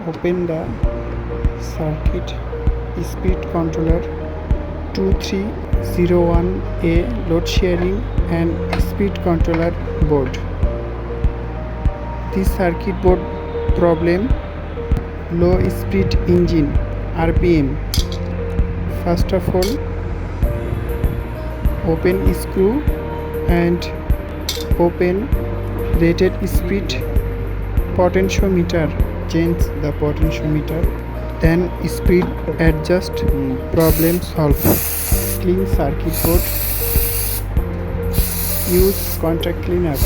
Open the circuit speed controller 2301A load sharing and speed controller board. This circuit board problem: low speed engine RPM. First of all, open screw and open rated speed potentiometer. Change the potentiometer, then speed adjust. Problem solved. Clean circuit board. Use contact cleaner.